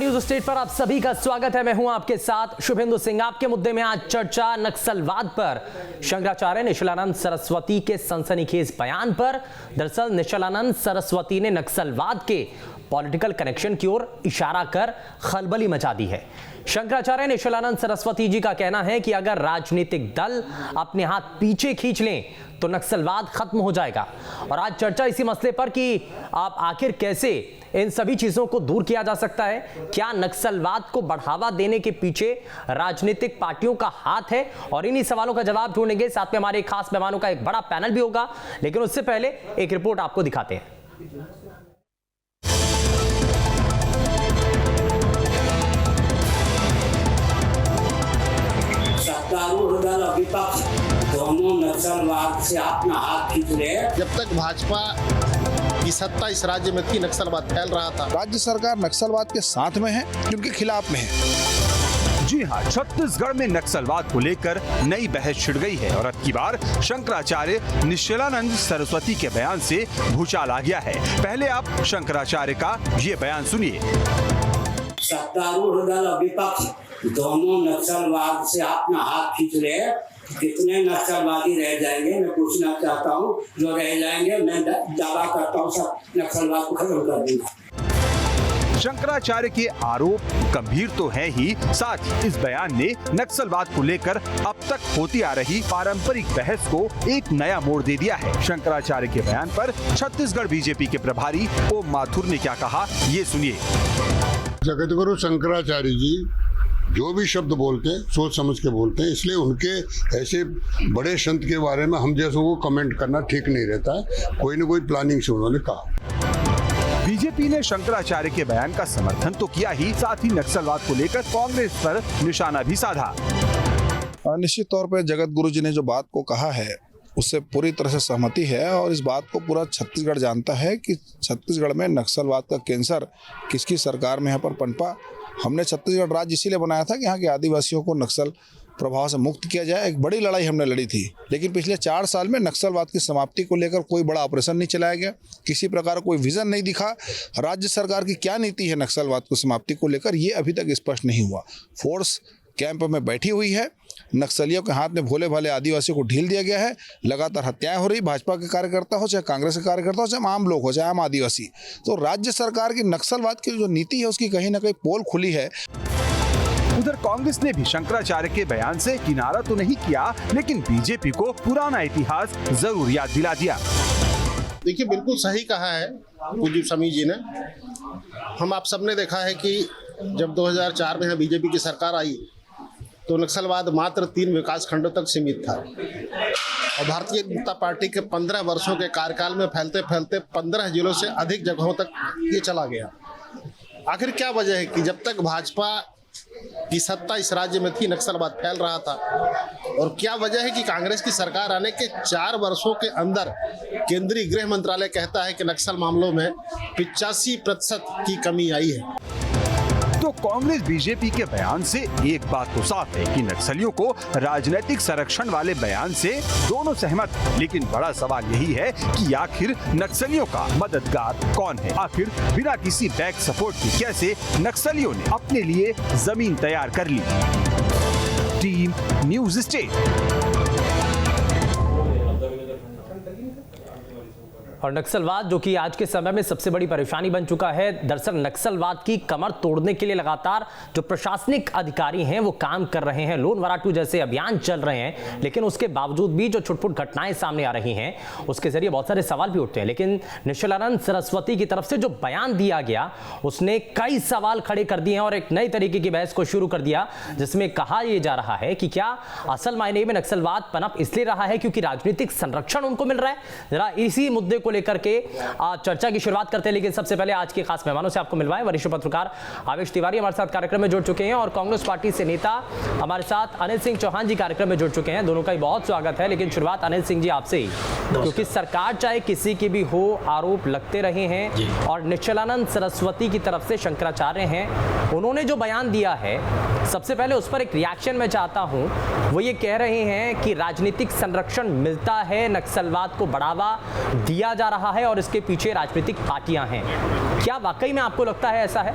News state पर आप सभी का स्वागत है। मैं हूं आपके साथ शुभेंदु सिंह। आपके मुद्दे में आज चर्चा नक्सलवाद पर, शंकराचार्य निशिलानंद सरस्वती के सनसनीखेज बयान पर। दरअसल निशिलानंद सरस्वती ने नक्सलवाद के पॉलिटिकल कनेक्शन की ओर इशारा कर खलबली मचा दी है। शंकराचार्य निशिलानंद सरस्वती जी का कहना है कि अगर राजनीतिक दल अपने हाथ पीछे खींच लें तो नक्सलवाद खत्म हो जाएगा। और आज चर्चा इसी मसले पर कि आप आखिर कैसे इन सभी चीजों को दूर किया जा सकता है। क्या नक्सलवाद को बढ़ावा देने के पीछे राजनीतिक पार्टियों का हाथ है, और इन्हीं सवालों का जवाब ढूंढेंगे। साथ में हमारे खास मेहमानों का एक बड़ा पैनल भी होगा, लेकिन उससे पहले एक रिपोर्ट आपको दिखाते हैं। सत्तारूढ़ दल और विपक्ष दोनों नक्सलवाद से अपना हाथ खींच रहे हैं। जब तक भाजपा की सत्ता इस राज्य में थी, नक्सलवाद फैल रहा था। राज्य सरकार नक्सलवाद के साथ में है कि उनके खिलाफ में है। जी हां, छत्तीसगढ़ में नक्सलवाद को लेकर नई बहस छिड़ गई है और अब की बार शंकराचार्य निशिलानंद सरस्वती के बयान से भूचाल आ गया है। पहले आप शंकराचार्य का ये बयान सुनिए। सत्तारूढ़ दल और विपक्ष दोनों नक्सलवाद से अपना हाथ खींच रहे हैं। कितने नक्सलवादी रह जाएंगे, मैं पूछना चाहता हूँ। जो रह जाएंगे, मैं दावा करता हूँ सब नक्सलवाद को खत्म कर दूंगा। शंकराचार्य के आरोप गंभीर तो है ही, साथ ही इस बयान ने नक्सलवाद को लेकर अब तक होती आ रही पारंपरिक बहस को एक नया मोड़ दे दिया है। शंकराचार्य के बयान पर छत्तीसगढ़ बीजेपी के प्रभारी ओम माथुर ने क्या कहा, ये सुनिए। जगतगुरु शंकराचार्य जी जो भी शब्द बोलते हैं सोच समझ के बोलते हैं, इसलिए उनके ऐसे बड़े संत के बारे में हम जैसों को कमेंट करना ठीक नहीं रहता है। कोई न कोई प्लानिंग से उन्होंने कहा। बीजेपी ने शंकराचार्य के बयान का समर्थन तो किया ही, साथ ही नक्सलवाद को लेकर कांग्रेस पर निशाना भी साधा। निश्चित तौर पर जगत गुरु जी ने जो बात को कहा है उससे पूरी तरह से सहमति है, और इस बात को पूरा छत्तीसगढ़ जानता है कि छत्तीसगढ़ में नक्सलवाद का कैंसर किसकी सरकार में यहाँ पर पनपा। हमने छत्तीसगढ़ राज्य इसीलिए बनाया था कि यहाँ के आदिवासियों को नक्सल प्रभाव से मुक्त किया जाए। एक बड़ी लड़ाई हमने लड़ी थी, लेकिन पिछले 4 साल में नक्सलवाद की समाप्ति को लेकर कोई बड़ा ऑपरेशन नहीं चलाया गया, किसी प्रकार कोई विजन नहीं दिखा। राज्य सरकार की क्या नीति है नक्सलवाद को समाप्ति को लेकर, ये अभी तक स्पष्ट नहीं हुआ। फोर्स कैंप में बैठी हुई है, नक्सलियों के हाथ में भोले भाले आदिवासियों को ढील दिया गया है। लगातार हत्याएं हो रही, भाजपा के कार्यकर्ता हो, चाहे कांग्रेस के कार्यकर्ता हो, चाहे आम लोग हो, चाहे आम आदिवासी। तो राज्य सरकार की नक्सलवाद की जो नीति है उसकी कहीं ना कहीं पोल खुली है। उधर कांग्रेस ने भी शंकराचार्य के बयान से किनारा तो नहीं किया, लेकिन बीजेपी को पुराना इतिहास जरूर याद दिला दिया। देखिए, बिल्कुल सही कहा है पूज्य स्वामी जी ने। हम आप सबने देखा है कि जब 2004 में बीजेपी की सरकार आई तो नक्सलवाद मात्र 3 विकास खंडों तक सीमित था, और भारतीय जनता पार्टी के 15 वर्षों के कार्यकाल में फैलते फैलते 15 जिलों से अधिक जगहों तक ये चला गया। आखिर क्या वजह है कि जब तक भाजपा की सत्ता इस राज्य में थी, नक्सलवाद फैल रहा था? और क्या वजह है कि कांग्रेस की सरकार आने के 4 वर्षों के अंदर केंद्रीय गृह मंत्रालय कहता है कि नक्सल मामलों में 85% की कमी आई है। तो कांग्रेस बीजेपी के बयान से एक बात तो साफ है कि नक्सलियों को राजनीतिक संरक्षण वाले बयान से दोनों सहमत, लेकिन बड़ा सवाल यही है कि आखिर नक्सलियों का मददगार कौन है। आखिर बिना किसी बैक सपोर्ट के कैसे नक्सलियों ने अपने लिए जमीन तैयार कर ली। Team news state. और नक्सलवाद जो कि आज के समय में सबसे बड़ी परेशानी बन चुका है। दरअसल नक्सलवाद की कमर तोड़ने के लिए लगातार जो प्रशासनिक अधिकारी हैं वो काम कर रहे हैं, लोन वराटू जैसे अभियान चल रहे हैं, लेकिन उसके बावजूद भी जो छुटपुट घटनाएं सामने आ रही हैं उसके जरिए बहुत सारे सवाल भी उठते हैं। लेकिन निशिलानंद सरस्वती की तरफ से जो बयान दिया गया उसने कई सवाल खड़े कर दिए हैं और एक नई तरीके की बहस को शुरू कर दिया, जिसमें कहा यह जा रहा है कि क्या असल मायने में नक्सलवाद पनप इसलिए रहा है क्योंकि राजनीतिक संरक्षण उनको मिल रहा है। जरा इसी मुद्दे को लेकर के चर्चा की शुरुआत करते हैं, लेकिन सबसे पहले आज के खास मेहमानों से आपको मिलवाएं। वरिष्ठ पत्रकार आवेश तिवारी हमारे साथ कार्यक्रम में जुड़ चुके हैं और कांग्रेस पार्टी से नेता हमारे साथ अनिल सिंह चौहान जी कार्यक्रम में जुड़ चुके हैं। दोनों का ही बहुत स्वागत है। लेकिन शुरुआत अनिल सिंह जी आपसे ही, क्योंकि सरकार चाहे किसी की भी हो, आरोप लगते रहे हैं और निशिलानंद सरस्वती की तरफ से शंकराचार्य हैं, उन्होंने जो बयान दिया है सबसे पहले उस पर एक रिएक्शन मैं चाहता हूं। वो ये कह रहे हैं कि राजनीतिक संरक्षण मिलता है, नक्सलवाद को बढ़ावा दिया जा रहा है और इसके पीछे राजनीतिक पार्टियां हैं। क्या वाकई में आपको लगता है ऐसा है?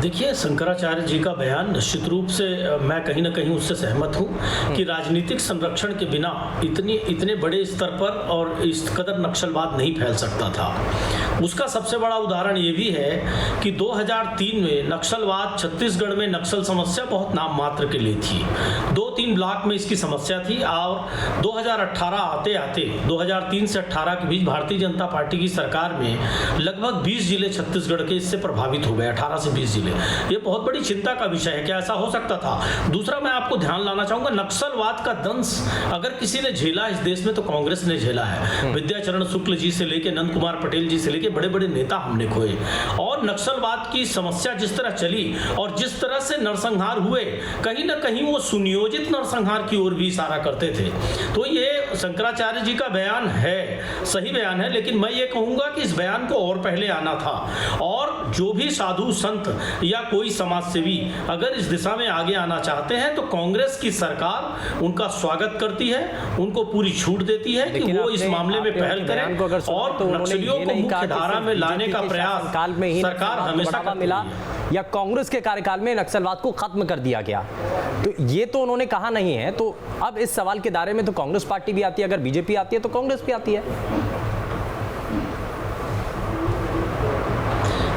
देखिए, शंकराचार्य जी का बयान निश्चित रूप से मैं कहीं ना कहीं उससे सहमत हूं कि राजनीतिक संरक्षण के बिना इतने बड़े स्तर पर और इस कदर नक्सलवाद नहीं फैल सकता था। उसका सबसे बड़ा उदाहरण ये भी है कि 2003 में नक्सलवाद छत्तीसगढ़ में नक्सल समस्या बहुत नाम मात्र के लिए थी। 2-3 ब्लॉक में इसकी समस्या थी और 2018 आते आते 2003 से 18 के बीच भारतीय जनता पार्टी की सरकार में लगभग 20 जिले छत्तीसगढ़ के इससे प्रभावित हो गए, 18 से 20 जिले। ये बहुत बड़ी चिंता का विषय है कि ऐसा हो सकता था। दूसरा, मैं आपको ध्यान लाना चाहूंगा, नक्सलवाद का दंश अगर किसी ने झेला इस देश में तो कांग्रेस ने झेला है। विद्याचरण शुक्ल जी से लेकर नंद कुमार पटेल जी से लेकर बड़े बड़े नेता हमने खोए। और नक्सलवाद की समस्या जिस तरह चली और जिस तरह से नरसंहार हुए, कहीं ना कहीं वो सुनियोजित नरसंहार की ओर भी इशारा करते थे। तो ये शंकराचार्य जी का बयान है, सही बयान है, लेकिन मैं ये कहूंगा कि इस बयान को और पहले आना था। और जो भी साधु संत या कोई समाज सेवी अगर इस दिशा में आगे आना चाहते हैं तो कांग्रेस की सरकार उनका स्वागत करती है, उनको पूरी छूट देती है कि वो इस मामले में पहल करें और नक्सलियों को मुख्य धारा में लाने का प्रयास सरकार हमेशा करती है। या कांग्रेस के कार्यकाल में नक्सलवाद को खत्म कर दिया गया, तो ये तो उन्होंने कहा नहीं है। तो अब इस सवाल के दायरे में तो कांग्रेस पार्टी भी आती है, अगर बीजेपी आती है तो कांग्रेस भी आती है।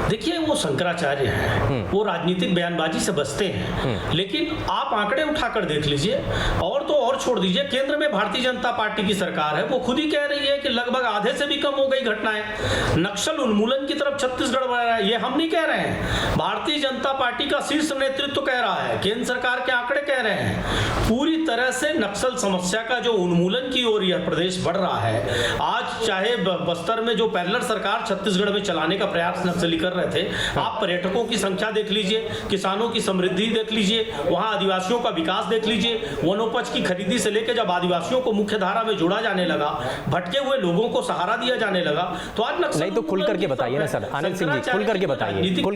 देखिए, वो शंकराचार्य हैं, वो राजनीतिक बयानबाजी से बचते हैं, लेकिन आप आंकड़े उठाकर देख लीजिए और तो और छोड़ दीजिए। केंद्र में भारतीय जनता पार्टी की सरकार है, वो खुद ही कह रही है कि लगभग आधे से भी कम हो गई घटनाएं। नक्सल उन्मूलन की तरफ छत्तीसगढ़ बढ़ रहा है, ये हम नहीं कह रहे हैं, भारतीय जनता पार्टी का शीर्ष नेतृत्व कह रहा है, केंद्र सरकार के आंकड़े कह रहे हैं। पूरी तरह से नक्सल समस्या का जो उन्मूलन की ओर यह प्रदेश बढ़ रहा है। आज चाहे बस्तर में जो पैरेलल सरकार छत्तीसगढ़ में चलाने का प्रयास नक्सली कर रहे थे, आप पर्यटकों की संख्या देख लीजिए, किसानों की समृद्धि देख लीजिए, वहां आदिवासियों का विकास देख लीजिए, वनोपज की खरीदी से लेकर जब आदिवासियों को मुख्य धारा में जोड़ा जाने लगा, भटके हुए लोगों को सहारा दिया जाने लगा, तो आज नक्सल नहीं तो खुल करके बताइए ना सर, आनंद सिंह जी, खुल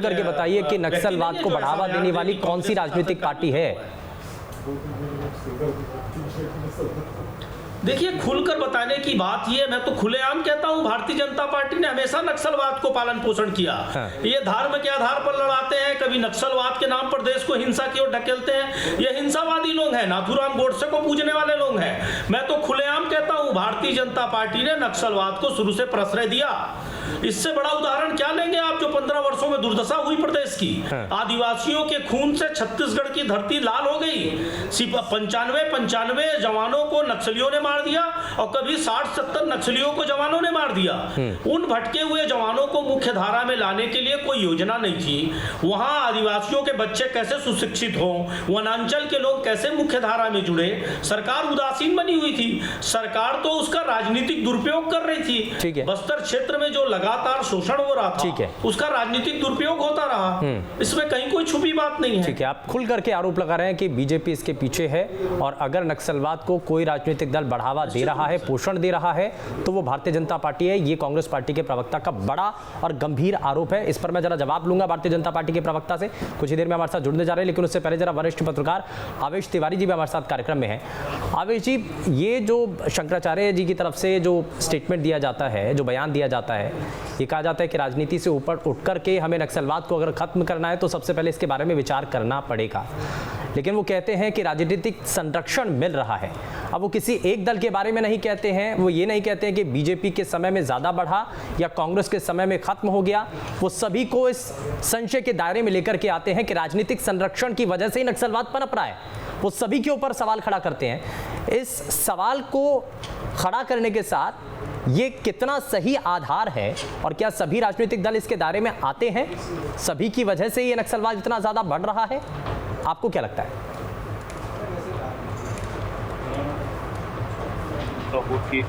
करके बताइए कि नक्सलवाद को बढ़ावा देने वाली कौन सी राजनीतिक पार्टी है? देखिए, खुलकर बताने की बात ये, मैं तो खुलेआम कहता हूं, भारतीय जनता पार्टी ने हमेशा नक्सलवाद को पालन पोषण किया। ये धर्म के आधार पर लड़ाते हैं, कभी नक्सलवाद के नाम पर देश को हिंसा की ओर ढकेलते हैं। ये हिंसावादी लोग हैं, नाथूराम गोडसे को पूजने वाले लोग हैं। मैं तो खुलेआम कहता हूं, भारतीय जनता पार्टी ने नक्सलवाद को शुरू से प्रश्रय दिया। इससे बड़ा उदाहरण क्या लेंगे आप, जो 15 वर्षों में दुर्दशा हुई प्रदेश की। आदिवासियों के खून से छत्तीसगढ़ की धरती लाल हो गई। 95 जवानों को नक्सलियों ने मार दिया और कभी 60-70 नक्सलियों को जवानों ने मार दिया। उन भटके हुए जवानों को मुख्य धारा में लाने के लिए कोई योजना नहीं थी। वहां आदिवासियों के बच्चे कैसे सुशिक्षित हों, वनांचल के लोग कैसे मुख्य धारा में जुड़े, सरकार उदासीन बनी हुई थी। सरकार तो उसका राजनीतिक दुरुपयोग कर रही थी। बस्तर क्षेत्र में जो लगातार शोषण हो रहा था, उसका राजनीतिक दुरुपयोग होता रहा। इसमें कहीं कोई छुपी बात नहीं है। ठीक है, आप खुल करके आरोप लगा रहे हैं कि बीजेपी इसके पीछे है और अगर नक्सलवाद को कोई राजनीतिक दल बढ़ावा दे रहा है, पोषण दे रहा है, तो वो भारतीय जनता पार्टी है। ये कांग्रेस पार्टी के प्रवक्ता का बड़ा और गंभीर आरोप है। इस पर मैं जरा जवाब लूंगा भारतीय जनता पार्टी के प्रवक्ता से, कुछ ही देर में हमारे साथ जुड़ने जा रहे हैं। लेकिन उससे पहले जरा वरिष्ठ पत्रकार आवेश तिवारी जी भी हमारे साथ कार्यक्रम में है। आवेश जी, ये जो शंकराचार्य जी की तरफ से जो स्टेटमेंट दिया जाता है, जो बयान दिया जाता है, ये कहा जाता है कि राजनीति से ऊपर उठ करके हमें नक्सलवाद को अगर खत्म करना है तो सबसे पहले इसके बारे में विचार करना पड़ेगा। लेकिन वो कहते हैं कि राजनीतिक संरक्षण मिल रहा है। अब वो किसी एक दल के बारे में नहीं कहते हैं, वो ये नहीं कहते हैं कि बीजेपी के समय में ज़्यादा बढ़ा या कांग्रेस के समय में खत्म हो गया। वो सभी को इस संशय के दायरे में लेकर के आते हैं कि राजनीतिक संरक्षण की वजह से ही नक्सलवाद पनप रहा है। वो सभी के ऊपर सवाल खड़ा करते हैं। इस सवाल को खड़ा करने के साथ ये कितना सही आधार है और क्या सभी राजनीतिक दल इसके दायरे में आते हैं? सभी की वजह से ये नक्सलवाद इतना ज़्यादा बढ़ रहा है, आपको क्या लगता है? कि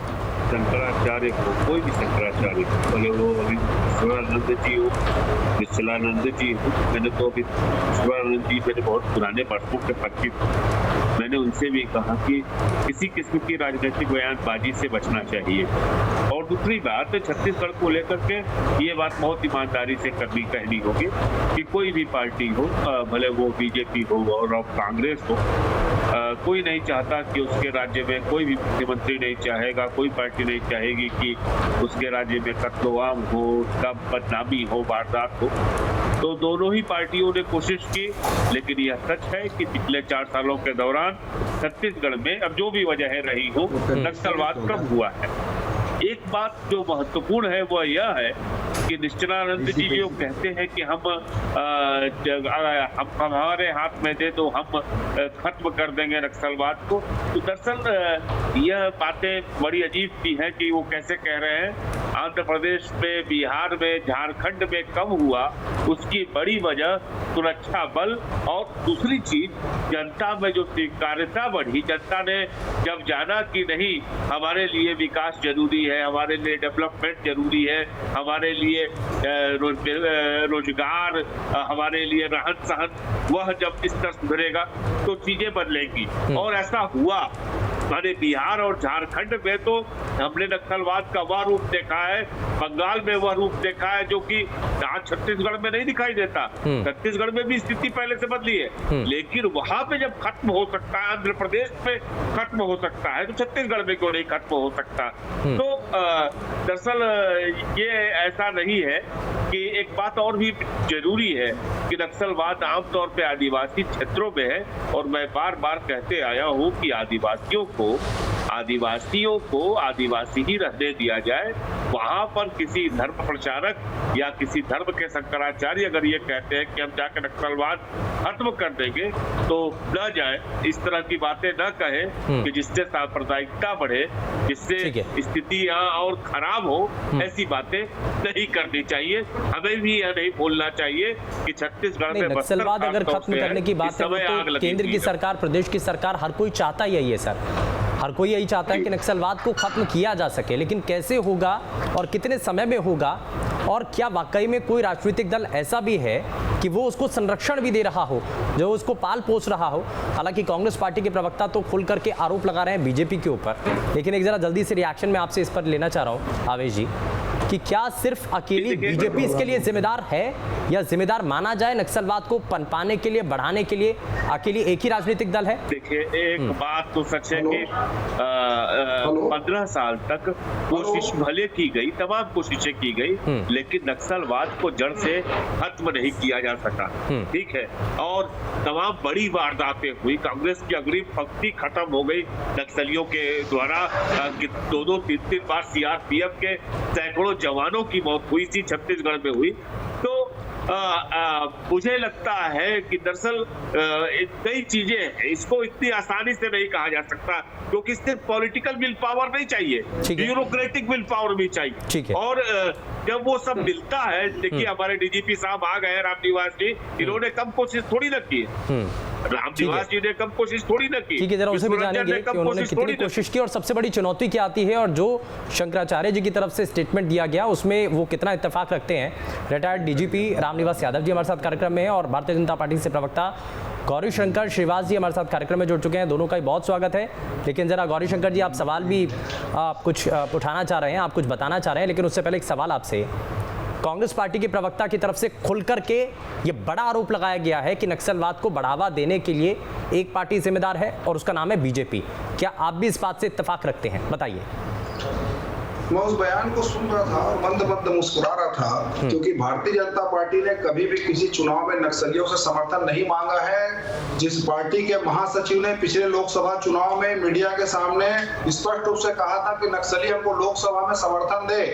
शंकराचार्य को, कोई भी शंकराचार्य को, भले वो अभी शिवानंद जी हो, निश्चलानंद जी हो, मैंने तो अभी शिवानंद जी मेरे बहुत पुराने वर्षों के परिचित, मैंने उनसे भी कहा कि किसी किस्म की राजनीतिक बयानबाजी से बचना चाहिए। और दूसरी बात, छत्तीसगढ़ को लेकर के ये बात बहुत ईमानदारी से कहनी होगी कि कोई भी पार्टी हो, भले वो बीजेपी हो और कांग्रेस हो, कोई नहीं चाहता कि उसके राज्य में, कोई भी मुख्यमंत्री नहीं चाहेगा, कोई पार्टी नहीं चाहेगी कि उसके राज्य में कत्लेआम हो, उसका बदनामी हो, वारदात हो। तो दोनों ही पार्टियों ने कोशिश की, लेकिन यह सच है कि पिछले 4 सालों के दौरान छत्तीसगढ़ में अब जो भी वजह रही हो, नक्सलवाद कम हुआ है। एक बात जो महत्वपूर्ण है वह यह है कि निश्चलानंद जी जो कहते हैं कि हम हमारे हाथ में दे तो हम खत्म कर देंगे नक्सलवाद को, तो दरअसल यह बातें बड़ी अजीब सी हैं कि वो कैसे कह रहे हैं। आंध्र प्रदेश में, बिहार में, झारखंड में कम हुआ, उसकी बड़ी वजह सुरक्षा बल और दूसरी चीज जनता में जो स्वीकार्यता बढ़ी, जनता ने जब जाना कि नहीं हमारे लिए विकास जरूरी है, हमारे लिए डेवलपमेंट जरूरी है, हमारे लिए रोजगार, हमारे लिए रहन सहन, वह जब इस तरह सुधरेगा तो चीजें बदलेंगी। और ऐसा हुआ। हमारे बिहार और झारखंड में तो हमने नक्सलवाद का वह रूप देखा है, बंगाल में वह रूप देखा है जो कि आज छत्तीसगढ़ में नहीं दिखाई देता। छत्तीसगढ़ में भी स्थिति पहले से बदली है, लेकिन वहां पे जब खत्म हो सकता है, आंध्र प्रदेश में खत्म हो सकता है, तो छत्तीसगढ़ में क्यों नहीं खत्म हो सकता। तो दरअसल ये ऐसा नहीं है कि एक बात और भी जरूरी है कि नक्सलवाद आमतौर पे आदिवासी क्षेत्रों में है, और मैं बार बार कहते आया हूँ कि आदिवासियों को आदिवासी ही रहने दिया जाए। वहां पर किसी धर्म प्रचारक या किसी धर्म के शंकराचार्य अगर ये कहते हैं कि हम जाकर नक्सलवाद खत्म कर देंगे, तो न जाए, इस तरह की बातें न कहें कि जिससे सांप्रदायिकता बढ़े, जिससे स्थितियां और खराब हो, ऐसी बातें नहीं करनी चाहिए। हमें भी यह नहीं भूलना चाहिए कि छत्तीसगढ़ में नक्सलवाद अगर खत्म करने की बात है तो केंद्र की सरकार, प्रदेश की सरकार, हर कोई चाहता यही है सर, हर कोई यही चाहता है कि नक्सलवाद को खत्म किया जा सके, लेकिन कैसे होगा और कितने समय में होगा, और क्या वाकई में कोई राजनीतिक दल ऐसा भी है कि वो उसको संरक्षण भी दे रहा हो, जो उसको पाल पोस रहा हो। हालांकि कांग्रेस पार्टी के प्रवक्ता तो खुल करके आरोप लगा रहे हैं बीजेपी के ऊपर, लेकिन एक जरा जल्दी से रिएक्शन में आपसे इस पर लेना चाह रहा हूँ आवेश जी, कि क्या सिर्फ अकेली बीजेपी इसके लिए जिम्मेदार है, या जिम्मेदार माना जाए नक्सलवाद को पनपाने के लिए, बढ़ाने के लिए अकेली एक ही राजनीतिक दल है? देखिए, एक बात तो सच है कि 15 साल तक कोशिश भले की गई, तमाम कोशिशें की गई, लेकिन नक्सलवाद को जड़ से खत्म नहीं किया जा सका। ठीक है, और तमाम बड़ी वारदातें हुई, कांग्रेस की अग्रिम पंक्ति खत्म हो गई नक्सलियों के द्वारा। 2-3 बार सीआरपीएफ के सैकड़ों जवानों की मौत हुई थी, छत्तीसगढ़ में हुई। तो मुझे लगता है कि दरअसल कई चीजें हैं, इसको इतनी आसानी से नहीं कहा जा सकता, क्योंकि सिर्फ पॉलिटिकल विल पावर नहीं चाहिए, ब्यूरोक्रेटिक विल पावर भी चाहिए। और जब वो सब मिलता है, देखिए हमारे डीजीपी साहब आ गए, रामनिवास जी, इन्होंने कम कोशिश थोड़ी न की, रामनिवास जी ने कम कोशिश थोड़ी न की। ठीक है, जरा उसे भी जानेंगे कि उन्होंने कितनी कोशिश की और सबसे बड़ी चुनौती क्या आती है, और जो शंकराचार्य जी की तरफ से स्टेटमेंट दिया गया उसमें वो कितना इत्तेफाक रखते हैं। रिटायर्ड डीजीपी रामनिवास यादव जी हमारे साथ कार्यक्रम में है, और भारतीय जनता पार्टी से प्रवक्ता गौरीशंकर श्रीवास जी हमारे साथ कार्यक्रम में जुड़ चुके हैं। दोनों का ही बहुत स्वागत है। लेकिन जरा गौरीशंकर जी, आप सवाल भी कुछ उठाना चाह रहे हैं, आप कुछ बताना चाह रहे हैं, लेकिन उससे पहले एक सवाल आपसे। कांग्रेस पार्टी के प्रवक्ता की तरफ से खुल करके ये बड़ा आरोप लगाया गया है कि नक्सलवाद को बढ़ावा देने के लिए एक पार्टी जिम्मेदार है और उसका नाम है बीजेपी। क्या आप भी इस बात से इत्तेफाक रखते हैं? बताइए। मैं उस बयान को सुन रहा था और मंद मंद मुस्कुरा रहा था, क्योंकि भारतीय जनता पार्टी ने कभी भी किसी चुनाव में नक्सलियों से समर्थन नहीं मांगा है। जिस पार्टी के महासचिव ने पिछले लोकसभा चुनाव में मीडिया के सामने स्पष्ट रूप से कहा था कि नक्सली हमको लोकसभा में समर्थन दे,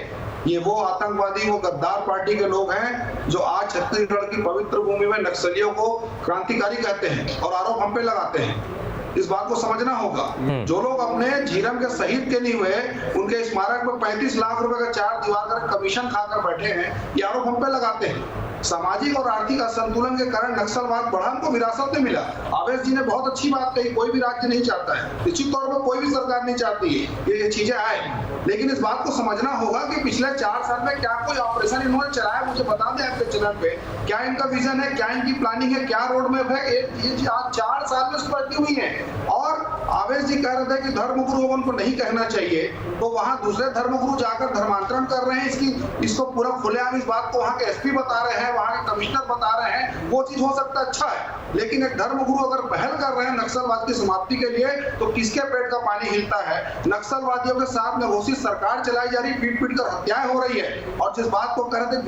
ये वो आतंकवादी, वो गद्दार पार्टी के लोग हैं जो आज छत्तीसगढ़ की पवित्र भूमि में नक्सलियों को क्रांतिकारी कहते हैं और आरोप हम पे लगाते हैं। इस बात को समझना होगा। जो लोग अपने झीरम के शहीद के लिए हुए, उनके स्मारक में 35 लाख रुपए का 4 दीवार का कमीशन खाकर बैठे हैं, ये आरोप हम पे लगाते हैं। सामाजिक और आर्थिक असंतुलन के कारण नक्सलवाद बढ़ा, हमको विरासत में मिला। आवेश जी ने बहुत अच्छी बात कही, कोई भी राज्य नहीं चाहता है, निश्चित तौर पर कोई भी सरकार नहीं चाहती है ये चीजें आए, लेकिन इस बात को समझना होगा कि पिछले 4 साल में क्या कोई ऑपरेशन इन्होंने चलाया, मुझे बता दें आपके चैनल पे, क्या इनका विजन है, क्या इनकी प्लानिंग है, क्या रोड मैप है। ये आज 4 साल में स्पष्ट हुई है। और आवेश जी कह रहे थे कि धर्मगुरु उनको नहीं कहना चाहिए, तो वहां दूसरे धर्मगुरु जाकर धर्मांतरण कर रहे हैं। इसको पूरा खुलेआम इस बात को वहां के एसपी बता रहे हैं, वहां के कमिश्नर बता रहे हैं, वो चीज हो सकता है, अच्छा है। लेकिन एक धर्मगुरु अगर पहल कर रहे हैं नक्सलवाद की समाप्ति के लिए, तो किसके पेट का पानी हिलता है? नक्सलवादियों के साथ में घोषित सरकार चलाई जा रही, पीट पीट कर हत्याएं हो रही है। और जिस बात को कह रहे थे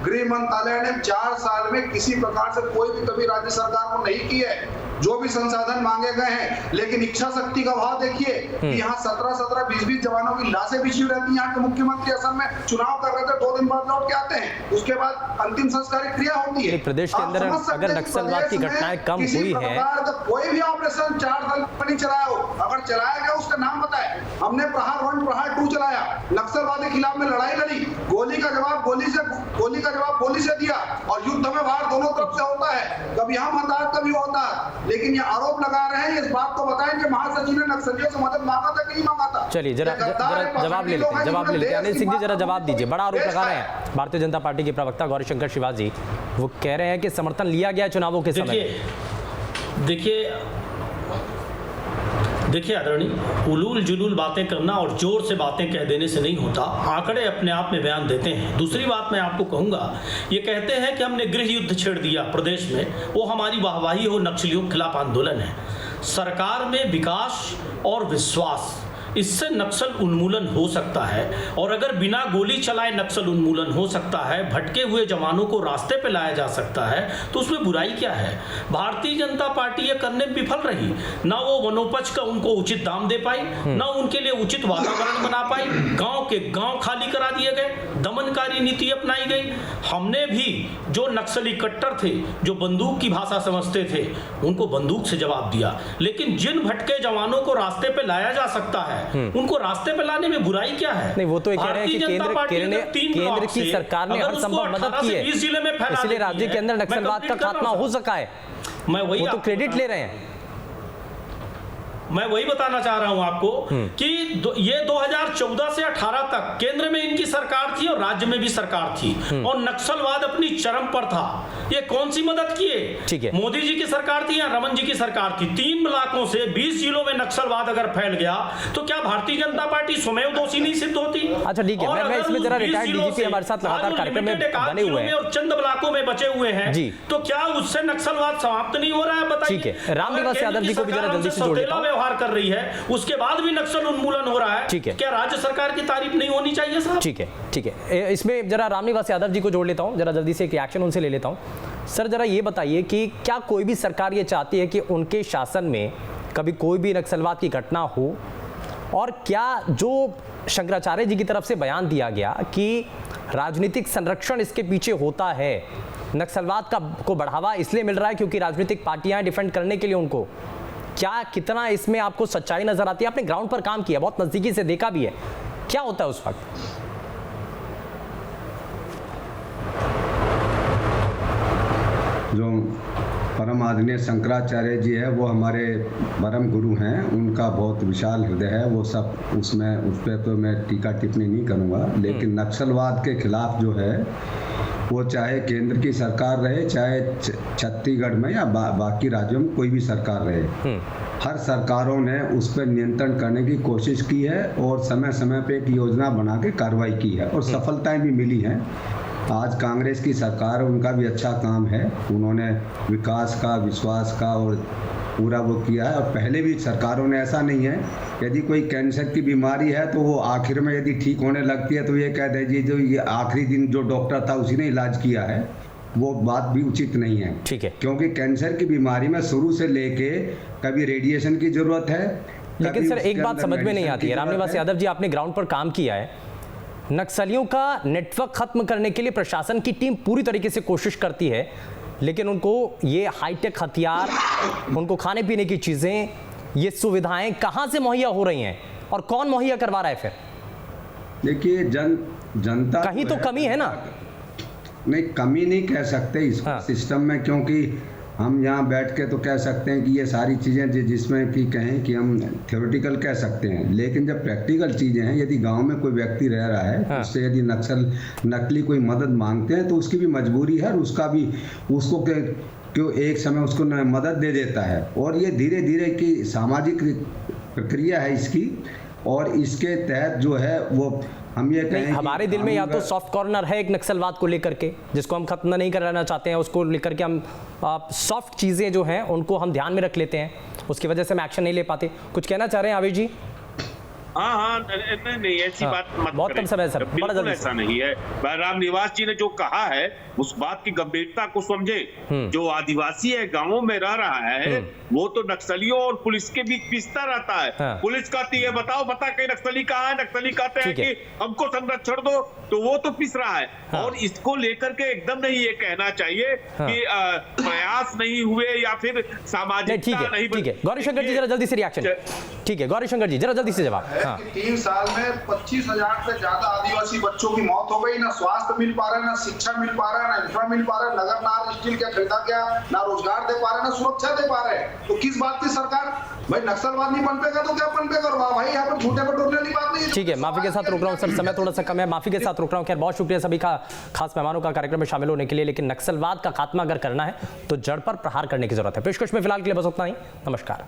गृह मंत्रालय ने 4 साल में किसी प्रकार से कोई भी कभी राज्य सरकार को नहीं की है। जो भी संसाधन मांगे गए हैं, लेकिन इच्छा शक्ति का भाव देखिए कि यहाँ 17-17, 20-20 जवानों की लाशें बिछी रहती हैं। यहाँ के मुख्यमंत्री असम में चुनाव कर रहे थे, 2 दिन बाद लौट के आते हैं, उसके बाद अंतिम संस्कार क्रिया होती है। प्रदेश के अंदर अगर नक्सलवाद की घटनाएं कम हुई है, कोई भी ऑपरेशन 4 साल में नहीं चलाया हो, अगर चलाया गया उसका नाम बताए। हमने प्रहार 1, प्रहार 2 चलाया, नक्सलवाद के खिलाफ में लड़ाई लड़ी, गोली का जवाब गोली से दिया, और युद्ध में वार दोनों तरफ से होता है, कभी हम होता कभी होता है। लेकिन ये आरोप लगा रहे हैं, इस बात को बताएं कि महासचिव ने नक्सलियों से मदद मांगा था कि नहीं मांगा था। चलिए जरा जवाब ले लेते हैं। अनिल सिंह जी जरा जवाब दीजिए। बड़ा आरोप लगा रहे हैं भारतीय जनता पार्टी के प्रवक्ता गौरीशंकर शिवाजी, वो कह रहे हैं कि समर्थन लिया गया चुनावों के समय। देखिए आदरणीय, उलूल जुलूल बातें करना और जोर से बातें कह देने से नहीं होता, आंकड़े अपने आप में बयान देते हैं। दूसरी बात मैं आपको कहूँगा, ये कहते हैं कि हमने गृह युद्ध छेड़ दिया प्रदेश में, वो हमारी वाहवाही हो नक्सलियों के खिलाफ आंदोलन है। सरकार में विकास और विश्वास, इससे नक्सल उन्मूलन हो सकता है, और अगर बिना गोली चलाए नक्सल उन्मूलन हो सकता है, भटके हुए जवानों को रास्ते पे लाया जा सकता है, तो उसमें बुराई क्या है? भारतीय जनता पार्टी ये करने में विफल रही, ना वो वनोपज का उनको उचित दाम दे पाई, ना उनके लिए उचित वातावरण बना पाई, गांव के गांव खाली करा दिए गए, दमनकारी नीति अपनाई गई। हमने भी जो नक्सली कट्टर थे, जो बंदूक की भाषा समझते थे, उनको बंदूक से जवाब दिया। लेकिन जिन भटके जवानों को रास्ते पे लाया जा सकता है, उनको रास्ते पे लाने में बुराई क्या है? नहीं, वो तो ये कह रहे हैं कि केंद्र की सरकार ने हर संभव मदद की है, इसलिए राज्य के अंदर नक्सलवाद का खात्मा हो सका है। वो तो क्रेडिट ले रहे हैं। मैं वही बताना चाह रहा हूं आपको कि ये 2014 से 18 तक केंद्र में इनकी सरकार थी और राज्य में भी सरकार थी, और नक्सलवाद अपनी चरम पर था। ये कौन सी मदद किए? ठीक है, मोदी जी की सरकार थी या रमन जी की सरकार थी? 3 इलाकों से 20 जिलों में नक्सलवाद अगर फैल गया तो क्या भारतीय जनता पार्टी स्वयं दोषी नहीं सिद्ध होती? अच्छा ठीक है, मैं इसमें जरा रिटायर्ड डीजीपी हमारे साथ लगातार कार्यक्रम में बने हुए हैं और चंद इलाकों में बचे हुए हैं जी, तो क्या उससे नक्सलवाद समाप्त नहीं हो रहा है? बताइए। ठीक है, रामनिवास यादव जी को भी जरा जल्दी से जोड़ लेता हूं। कर रही है, उसके बाद भी नक्सल उन्मूलन हो रहा है, ठीक है, क्या राज्य सरकार की तारीफ नहीं होनी चाहिए साहब? ठीक है, इसमें जरा रामनिवास यादव जी को जोड़ लेता हूं, जरा जल्दी से एक रिएक्शन उनसे ले लेता हूं। सर जरा ये बताइए कि क्या कोई भी सरकार ये चाहती है कि उनके शासन में कभी कोई भी नक्सलवाद की घटना हो, और क्या जो शंकराचार्य जी की तरफ से बयान दिया गया कि राजनीतिक संरक्षण इसके पीछे होता है, नक्सलवाद को बढ़ावा इसलिए मिल रहा है क्योंकि राजनीतिक पार्टियां डिफेंड करने के लिए उनको, क्या कितना इसमें आपको सच्चाई नजर आती है? आपने ग्राउंड पर काम किया, बहुत नजदीकी से देखा भी है, क्या होता है उस वक्त? जो परम आदरणीय शंकराचार्य जी है वो हमारे परम गुरु हैं, उनका बहुत विशाल हृदय है, वो सब उस पर तो मैं टीका टिप्पणी नहीं करूँगा। लेकिन नक्सलवाद के खिलाफ जो है वो चाहे केंद्र की सरकार रहे, चाहे छत्तीसगढ़ में या बाकी राज्यों में कोई भी सरकार रहे, हर सरकारों ने उस पर नियंत्रण करने की कोशिश की है और समय समय पे एक योजना बना के कार्रवाई की है और सफलताएं भी मिली हैं। आज कांग्रेस की सरकार, उनका भी अच्छा काम है, उन्होंने विकास का, विश्वास का और पूरा वो किया है। और पहले भी सरकारों ने, ऐसा नहीं है, यदि कोई कैंसर की बीमारी है तो वो आखिर में यदि ठीक होने लगती है तो ये कह दीजिए जो ये आखिरी दिन जो डॉक्टर था उसी ने इलाज किया है, वो बात भी उचित नहीं है। ठीक है, क्योंकि कैंसर की बीमारी में शुरू से लेके कभी रेडिएशन की जरूरत है। लेकिन सर एक बात समझ में नहीं आती है, रामनिवास यादव जी आपने ग्राउंड पर काम किया है, नक्सलियों का नेटवर्क खत्म करने के लिए प्रशासन की टीम पूरी तरीके से कोशिश करती है, लेकिन उनको ये हाईटेक हथियार, उनको खाने पीने की चीजें, ये सुविधाएं कहां से मुहैया हो रही हैं और कौन मुहैया करवा रहा है? फिर देखिए जनता कहीं तो कमी है ना? नहीं, कमी नहीं कह सकते इस सिस्टम में, क्योंकि हम यहाँ बैठ के तो कह सकते हैं कि ये सारी चीज़ें जिसमें कि कहें कि हम थ्योरेटिकल कह सकते हैं, लेकिन जब प्रैक्टिकल चीज़ें हैं, यदि गांव में कोई व्यक्ति रह रहा है, उससे यदि नकली कोई मदद मांगते हैं तो उसकी भी मजबूरी है और उसका भी उसको क्यों एक समय उसको मदद दे देता है। और ये धीरे धीरे की सामाजिक प्रक्रिया है इसकी, और इसके तहत जो है वो हम ये नहीं, कहें कि हमारे दिल में या तो कानून सॉफ्ट कॉर्नर है एक नक्सलवाद को लेकर के, जिसको हम खत्म नहीं करना चाहते हैं, उसको लेकर के हम सॉफ्ट चीजें जो हैं उनको हम ध्यान में रख लेते हैं, उसकी वजह से हम एक्शन नहीं ले पाते। कुछ कहना चाह रहे हैं आवेश जी? हाँ नहीं ऐसी बात मत बहुत कम समय सर, बड़ा बिल्कुल जल्दी ऐसा नहीं है। राम निवास जी ने जो कहा है उस बात की गंभीरता को समझे। जो आदिवासी है, गांवों में रह रहा है, वो तो नक्सलियों और पुलिस के बीच पिसता रहता है। हाँ। पुलिस कहती है बता कहीं नक्सली कहाँ है, नक्सली कहते हैं कि हमको संरक्षण दो, तो वो तो पिस रहा है। हाँ। और इसको लेकर के एकदम नहीं ये कहना चाहिए कि प्रयास नहीं हुए या फिर सामाजिक ठीक है गौरीशंकर जी जरा जल्दी से रिएक्शन। ठीक है गौरीशंकर जी जरा जल्दी से जवाब। हाँ। 3 साल में 25,000 से ज्यादा आदिवासी बच्चों की मौत हो गई। ना स्वास्थ्य मिल पा रहा है, ना शिक्षा मिल पा रहा है, ना इंफ्रा मिल पा रहा है, नगर नार स्टील क्या खरीदा क्या, ना रोजगार दे पा रहे, ना सुरक्षा दे पा रहे। तो किस बात की सरकार? भाई नक्सलवाद नहीं पनपेगा तो क्या पनपेगा? भाई यहाँ पर झूठे बटोरने वाली बात नहीं है। ठीक है, माफी के साथ रोक रहा हूँ सर, समय थोड़ा सा कम है, माफी के साथ रोक रहा हूँ। खैर बहुत शुक्रिया सभी का, खास मेहमानों का कार्यक्रम में शामिल होने के लिए। लेकिन नक्सलवाद का खात्मा अगर करना है तो जड़ पर प्रहार करने की जरूरत है। पेशकश में फिलहाल के लिए बस उतना ही। नमस्कार।